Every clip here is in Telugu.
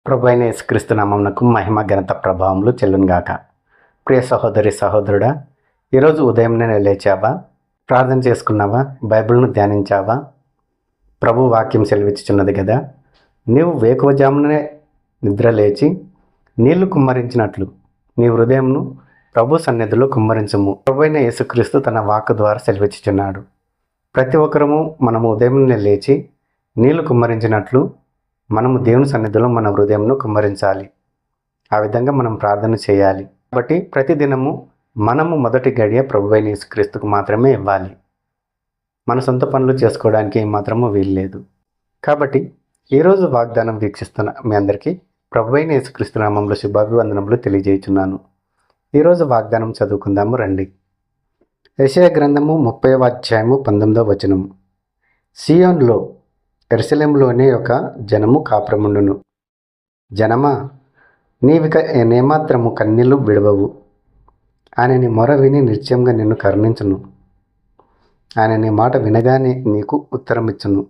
ప్రభు అయిన యేసుక్రీస్తు నామమునకు మహిమ ఘనత ప్రభావములు చెల్లునుగాక. ప్రియ సహోదరి సహోదరుడా, ఈరోజు ఉదయంనే లేచావా? ప్రార్థన చేసుకున్నావా? బైబిల్ను ధ్యానించావా? ప్రభు వాక్యం సెలవిచ్చుచున్నది కదా, నీవు వేకువజామునే నిద్ర లేచి నీళ్లు కుమ్మరించినట్లు నీ హృదయంను ప్రభు సన్నిధిలో కుమ్మరించము. ప్రభు అయిన యేసుక్రీస్తు తన వాక్కు ద్వారా సెలవిచ్చుచున్నాడు. ప్రతి ఒక్కరము మనము ఉదయంనే లేచి నీళ్లు కుమ్మరించినట్లు మనము దేవుని సన్నిధిలో మన హృదయంను కుమ్మరించాలి. ఆ విధంగా మనం ప్రార్థన చేయాలి. కాబట్టి ప్రతిదినము మనము మొదటి గడియ ప్రభువైన యేసుక్రీస్తుకు మాత్రమే ఇవ్వాలి. మన సొంత పనులు చేసుకోవడానికి ఏమాత్రము వీల్లేదు. కాబట్టి ఈరోజు వాగ్దానం వీక్షిస్తున్న మీ అందరికీ ప్రభువైన యేసుక్రీస్తు నామములో శుభాభివందనములు తెలియజేయుచున్నాను. ఈరోజు వాగ్దానం చదువుకుందాము రండి. యెషయా గ్రంథము 30వ అధ్యాయము 19వ వచనం. సియోన్లో యెరూషలేములోనే ఒక జనము కాపురముండును. జనమా, నీవిక ఏమాత్రము కన్నీళ్లు విడవవు. ఆయన నీ మొర విని నిశ్చయంగా నిన్ను కరుణించును. ఆయన నీ మాట వినగానే నీకు ఉత్తరమిచ్చును.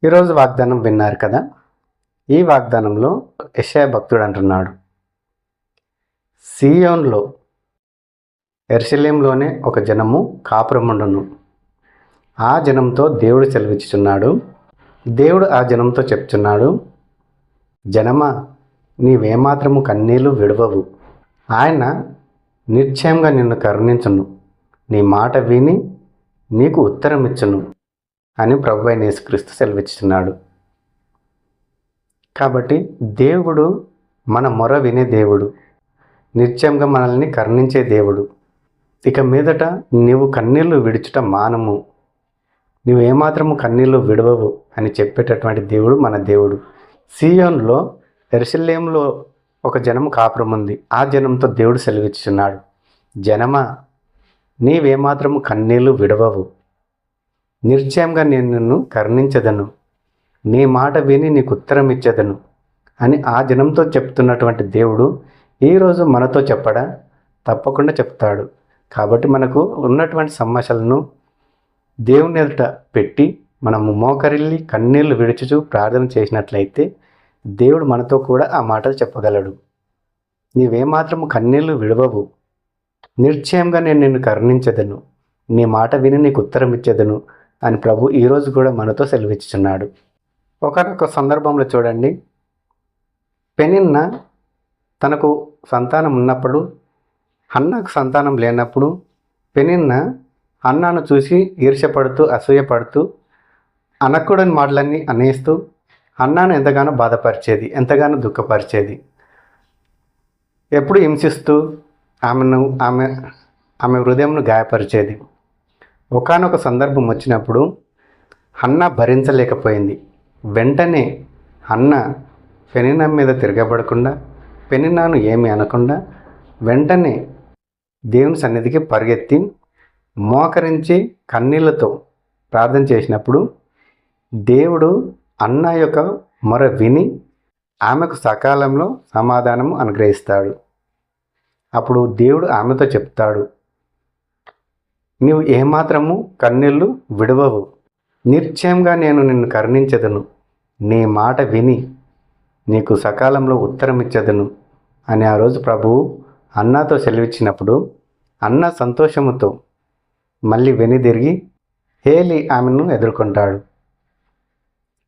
ఈరోజు వాగ్దానం విన్నారు కదా. ఈ వాగ్దానంలో యెషయా భక్తుడు అంటున్నాడు, సియోన్లో యెరూషలేములోనే ఒక జనము కాపురముండును. ఆ జనంతో దేవుడు సెలవిచ్చుచున్నాడు. దేవుడు ఆ జనంతో చెప్తున్నాడు, జనమా, నీవేమాత్రము కన్నీళ్లు విడవవు. ఆయన నిశ్చయంగా నిన్ను కరుణించును. నీ మాట విని నీకు ఉత్తరం ఇచ్చును అని ప్రభువైన యేసుక్రీస్తు సెలవిచ్చుచున్నాడు. కాబట్టి దేవుడు మన మొర వినే దేవుడు, నిశ్చయంగా మనల్ని కరుణించే దేవుడు. ఇక మీదట నీవు కన్నీళ్లు విడుచుట మానము, నువ్వు ఏమాత్రము కన్నీళ్లు విడవవు అని చెప్పేటటువంటి దేవుడు మన దేవుడు. సియోన్లో యెరూషలేములో ఒక జనము కాపురం ఉంది. ఆ జనంతో దేవుడు సెలవిచ్చుచున్నాడు, జనమా, నీవేమాత్రము కన్నీళ్లు విడవవు. నిశ్చయంగా నేను నిన్ను కరుణించదను. నీ మాట విని నీకు ఉత్తరం ఇచ్చేదను అని ఆ జనంతో చెప్తున్నటువంటి దేవుడు ఈరోజు మనతో చెప్పడా? తప్పకుండా చెప్తాడు. కాబట్టి మనకు ఉన్నటువంటి సమస్యలను దేవుని ఎదుట పెట్టి మనము మోకరిల్లి కన్నీళ్లు విడుచుచు ప్రార్థన చేసినట్లయితే దేవుడు మనతో కూడా ఆ మాటలు చెప్పగలడు. నీవేమాత్రము కన్నీళ్లు విడవవు. నిశ్చయంగా నేను నిన్ను కరుణించదను. నీ మాట విని నీకు ఉత్తరం ఇచ్చేదను అని ప్రభు ఈరోజు కూడా మనతో సెలవిచ్చుచున్నాడు. ఒకనొక సందర్భంలో చూడండి, పెనిన్నా తనకు సంతానం ఉన్నప్పుడు, హన్నాకు సంతానం లేనప్పుడు పెనిన్నా హన్నాను చూసి ఈర్ష్యపడుతూ అసూయపడుతూ అనకూడని మాటలన్నీ అనేస్తూ హన్నాను ఎంతగానో బాధపరిచేది, ఎంతగానో దుఃఖపరిచేది. ఎప్పుడు హింసిస్తూ ఆమె హృదయంను గాయపరిచేది. ఒకానొక సందర్భం వచ్చినప్పుడు హన్నా భరించలేకపోయింది. వెంటనే హన్నా పెనిన్నా మీద తిరగబడకుండా, పెనిన్నాను ఏమీ అనకుండా వెంటనే దేవుని సన్నిధికి పరిగెత్తి మోకరించి కన్నీళ్లతో ప్రార్థన చేసినప్పుడు దేవుడు అన్నా యొక్క మొర విని ఆమెకు సకాలంలో సమాధానం అనుగ్రహిస్తాడు. అప్పుడు దేవుడు ఆమెతో చెప్తాడు, నీవు ఏమాత్రము కన్నీళ్లు విడవవు. నిశ్చయంగా నేను నిన్ను కరుణించదను. నీ మాట విని నీకు సకాలంలో ఉత్తరం ఇచ్చేదను అని ఆ రోజు ప్రభువు అన్నాతో సెలవిచ్చినప్పుడు అన్న సంతోషముతో మళ్ళీ వెనుదిరిగి హేలి ఆమెను ఎదుర్కొంటాడు.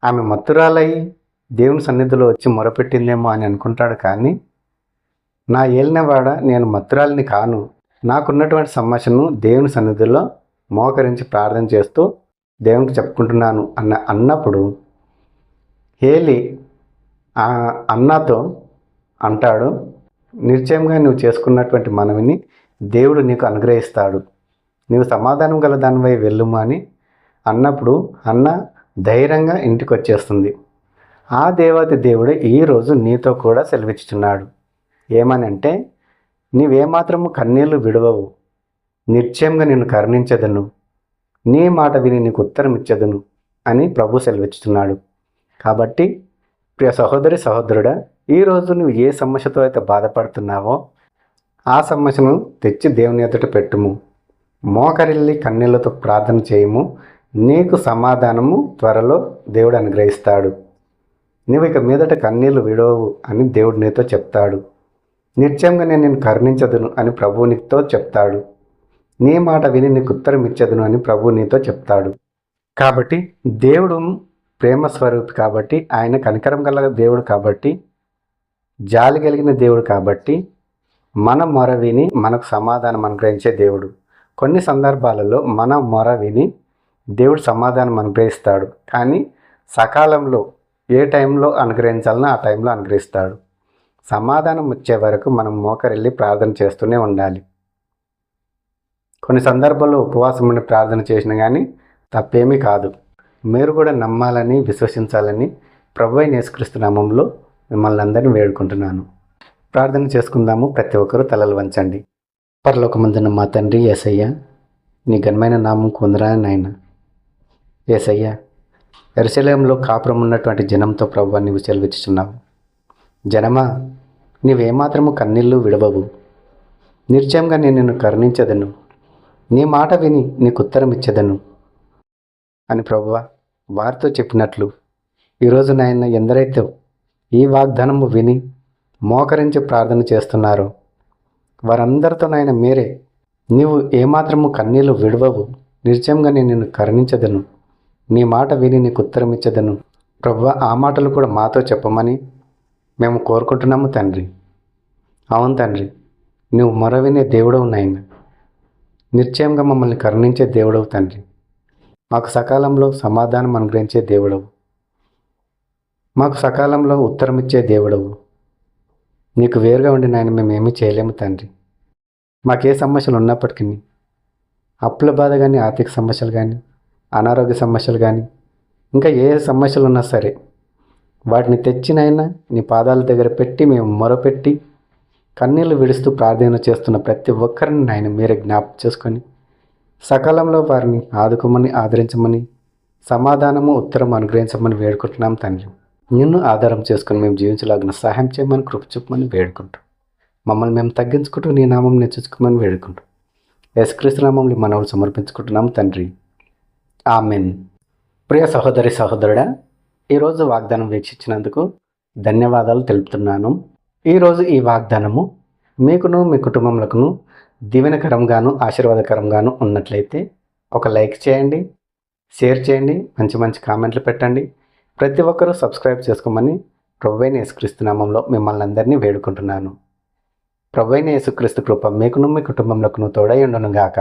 ఆమె మత్తురాలయ్యి దేవుని సన్నిధిలో వచ్చి మొరపెట్టిందేమో అని అనుకుంటాడు. కానీ నా ఏలినవాడ, నేను మత్తురాలిని కాను. నాకున్నటువంటి సమస్యను దేవుని సన్నిధిలో మోకరించి ప్రార్థన చేస్తూ దేవునికి చెప్పుకుంటున్నాను అన్నప్పుడు హేలి అన్నాతో అంటాడు, నిశ్చయంగా నువ్వు చేసుకున్నటువంటి మనవిని దేవుడు నీకు అనుగ్రహిస్తాడు. నీవు సమాధానం గల దానివై వెళ్ళుము అని అన్నప్పుడు అన్న ధైర్యంగా ఇంటికి వచ్చేస్తుంది. ఆ దేవాతి దేవుడు ఈరోజు నీతో కూడా సెలవిచ్చుచున్నాడు. ఏమనంటే, నీవేమాత్రము కన్నీళ్లు విడవవు. నిశ్చయంగా నిన్ను కరుణించదను. నీ మాట విని నీకు ఉత్తరం ఇచ్చేదను అని ప్రభు సెలవిచ్చుతున్నాడు. కాబట్టి ప్రియ సహోదరి సహోదరుడా, ఈరోజు నువ్వు ఏ సమస్యతో అయితే బాధపడుతున్నావో ఆ సమస్యను తెచ్చి దేవుని ఎదుట పెట్టుము. మోకరిల్లి కన్నీళ్లతో ప్రార్థన చేయము. నీకు సమాధానము త్వరలో దేవుడు అనుగ్రహిస్తాడు. నువ్వు ఇక మీదట కన్నీళ్లు విడవవు అని దేవుడు నీతో చెప్తాడు. నిత్యంగా నేను నిన్ను కరుణించదును అని ప్రభువు నీతో చెప్తాడు. నీ మాట విని నీకు ఉత్తరం ఇచ్చదును అని ప్రభువు నీతో చెప్తాడు. కాబట్టి దేవుడు ప్రేమ స్వరూపి కాబట్టి, ఆయన కనికరం గల దేవుడు కాబట్టి, జాలి కలిగిన దేవుడు కాబట్టి, మన మొర విని మనకు సమాధానం అనుగ్రహించే దేవుడు. కొన్ని సందర్భాలలో మన మొర విని దేవుడు సమాధానం అనుగ్రహిస్తాడు, కానీ సకాలంలో ఏ టైంలో అనుగ్రహించాలనో ఆ టైంలో అనుగ్రహిస్తాడు. సమాధానం వచ్చే వరకు మనం మోకరిల్లి ప్రార్థన చేస్తూనే ఉండాలి. కొన్ని సందర్భాల్లో ఉపవాసం ఉండి ప్రార్థన చేసినా కానీ తప్పేమీ కాదు. మీరు కూడా నమ్మాలని, విశ్వసించాలని ప్రభువైన యేసుక్రీస్తు నామములో మిమ్మల్ని అందరినీ వేడుకుంటున్నాను. ప్రార్థన చేసుకుందాము. ప్రతి ఒక్కరూ తలలు వంచండి. పరలోకమందున్న మా తండ్రి యేసయ్య, నీ ఘనమైన నామం కొందరాని నాయన. యేసయ్య, యెరూషలేములో కాపురం ఉన్నటువంటి జనంతో ప్రభువా నీవు సెలవిచ్చుచున్నావు. జనమా, నీవేమాత్రము కన్నీళ్ళు విడవవు. నిశ్చయంగా నేను నిన్ను కరుణించదను, నీ మాట విని నీకు ఉత్తరం ఇచ్చేదను అని ప్రభువా వారితో చెప్పినట్లు ఈరోజు నాయన ఎందరైతే ఈ వాగ్దానము విని మోకరించి ప్రార్థన చేస్తున్నారో వారందరితో నాయన మీరే నీవు ఏమాత్రము కన్నీళ్ళు విడవవు, నిశ్చయంగా నేను నిన్ను కరుణించదను, నీ మాట విని నీకు ఉత్తరం ఇచ్చదను ప్రభువా, ఆ మాటలు కూడా మాతో చెప్పమని మేము కోరుకుంటున్నాము తండ్రి. అవును తండ్రి, నువ్వు మొర వినే దేవుడవు నాయన, నిశ్చయంగా మమ్మల్ని కరుణించే దేవుడవు తండ్రి. మాకు సకాలంలో సమాధానం అనుగ్రహించే దేవుడవు, మాకు సకాలంలో ఉత్తరం ఇచ్చే దేవుడవు. నీకు వేరుగా ఉండి నాయన మేమేమీ చేయలేము తండ్రి. మాకే సమస్యలు ఉన్నప్పటికీ, అప్పుల బాధ కానీ, ఆర్థిక సమస్యలు కానీ, అనారోగ్య సమస్యలు కానీ, ఇంకా ఏ సమస్యలు ఉన్నా సరే వాటిని తెచ్చినైనా నీ పాదాల దగ్గర పెట్టి మేము మొరపెట్టి కన్నీళ్లు విడుస్తూ ప్రార్థన చేస్తున్న ప్రతి ఒక్కరిని నాయన మీరే జ్ఞాపకం చేసుకొని సకాలంలో వారిని ఆదుకోమని, ఆదరించమని, సమాధానము ఉత్తరం అనుగ్రహించమని వేడుకుంటున్నాం తండ్రి. నిన్ను ఆధారం చేసుకుని మేము జీవించలాగిన సహాయం చేయమని, కృప చూపమని వేడుకుంటాం. మమ్మల్ని మేము తగ్గించుకుంటూ నీ నామం నేర్చుకోమని వేడుకుంటాం. యేసుక్రీస్తు నామంలో మనవులు సమర్పించుకుంటున్నాం తండ్రి. ఆమెన్. ప్రియ సహోదరి సహోదరుడా, ఈరోజు వాగ్దానం వీక్షించినందుకు ధన్యవాదాలు తెలుపుతున్నాను. ఈరోజు ఈ వాగ్దానము మీకును మీ కుటుంబములకును దీవెనకరంగాను ఆశీర్వాదకరంగాను ఉన్నట్లయితే ఒక లైక్ చేయండి, షేర్ చేయండి, మంచి మంచి కామెంట్లు పెట్టండి. ప్రతి ఒక్కరూ సబ్స్క్రైబ్ చేసుకోమని ప్రభువైన యేసుక్రీస్తు నామంలో మిమ్మల్ని అందరినీ వేడుకుంటున్నాను. ప్రభువైన యేసుక్రీస్తు కృప మీకును మీ కుటుంబములకును తోడై ఉండును గాక.